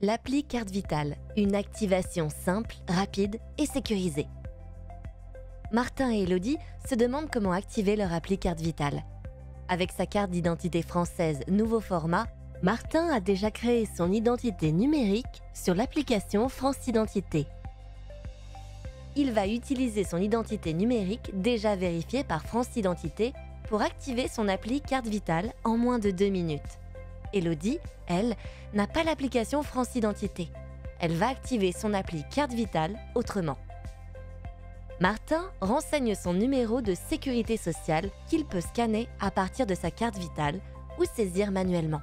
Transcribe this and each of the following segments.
L'appli Carte Vitale, une activation simple, rapide et sécurisée. Martin et Elodie se demandent comment activer leur appli Carte Vitale. Avec sa carte d'identité française nouveau format, Martin a déjà créé son identité numérique sur l'application France Identité. Il va utiliser son identité numérique déjà vérifiée par France Identité pour activer son appli Carte Vitale en moins de 2 minutes. Elodie, elle, n'a pas l'application France Identité. Elle va activer son appli Carte Vitale autrement. Martin renseigne son numéro de sécurité sociale qu'il peut scanner à partir de sa carte vitale ou saisir manuellement.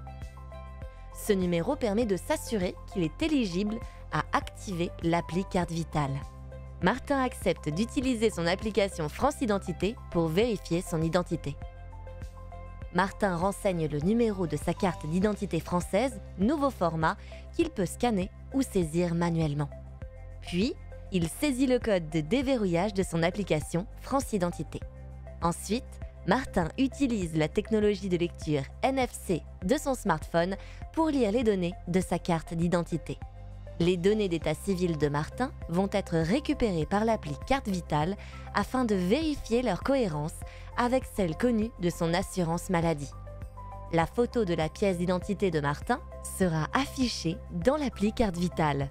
Ce numéro permet de s'assurer qu'il est éligible à activer l'appli Carte Vitale. Martin accepte d'utiliser son application France Identité pour vérifier son identité. Martin renseigne le numéro de sa carte d'identité française, nouveau format, qu'il peut scanner ou saisir manuellement. Puis, il saisit le code de déverrouillage de son application France Identité. Ensuite, Martin utilise la technologie de lecture NFC de son smartphone pour lire les données de sa carte d'identité. Les données d'état civil de Martin vont être récupérées par l'appli Carte Vitale afin de vérifier leur cohérence avec celle connue de son assurance maladie. La photo de la pièce d'identité de Martin sera affichée dans l'appli Carte Vitale.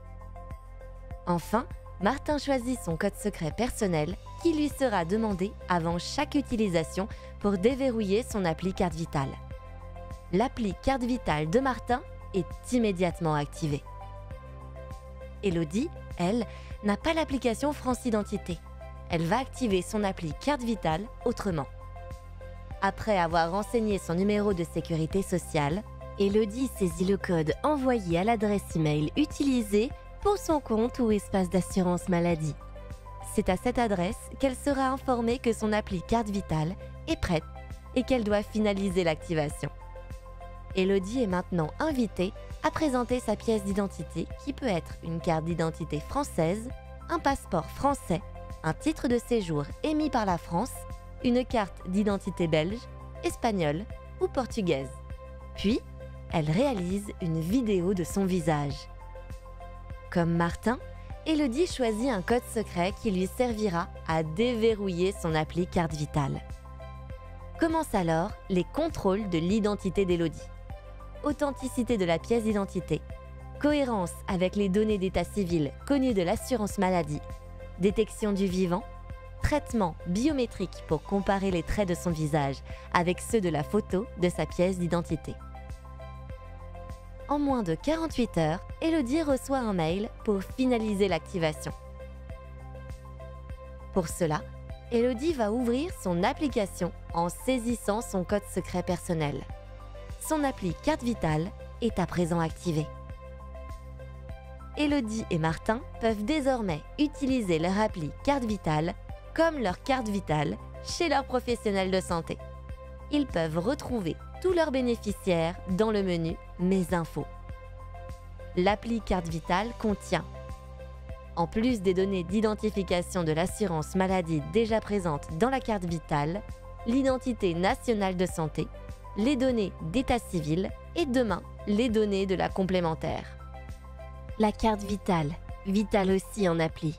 Enfin, Martin choisit son code secret personnel qui lui sera demandé avant chaque utilisation pour déverrouiller son appli Carte Vitale. L'appli Carte Vitale de Martin est immédiatement activée. Elodie, elle, n'a pas l'application France Identité. Elle va activer son appli Carte Vitale autrement. Après avoir renseigné son numéro de sécurité sociale, Elodie saisit le code envoyé à l'adresse email utilisée pour son compte ou espace d'assurance maladie. C'est à cette adresse qu'elle sera informée que son appli Carte Vitale est prête et qu'elle doit finaliser l'activation. Elodie est maintenant invitée à présenter sa pièce d'identité qui peut être une carte d'identité française, un passeport français, un titre de séjour émis par la France, une carte d'identité belge, espagnole ou portugaise. Puis, elle réalise une vidéo de son visage. Comme Martin, Elodie choisit un code secret qui lui servira à déverrouiller son appli Carte Vitale. Commencent alors les contrôles de l'identité d'Elodie. Authenticité de la pièce d'identité, cohérence avec les données d'état civil connues de l'assurance maladie, détection du vivant, traitement biométrique pour comparer les traits de son visage avec ceux de la photo de sa pièce d'identité. En moins de 48 heures, Elodie reçoit un mail pour finaliser l'activation. Pour cela, Elodie va ouvrir son application en saisissant son code secret personnel. Son appli Carte Vitale est à présent activée. Elodie et Martin peuvent désormais utiliser leur appli Carte Vitale comme leur carte vitale chez leur professionnel de santé. Ils peuvent retrouver tous leurs bénéficiaires dans le menu Mes infos. L'appli Carte Vitale contient, en plus des données d'identification de l'assurance maladie déjà présentes dans la carte vitale, l'identité nationale de santé, les données d'état civil et demain, les données de la complémentaire. La carte vitale, vitale aussi en appli.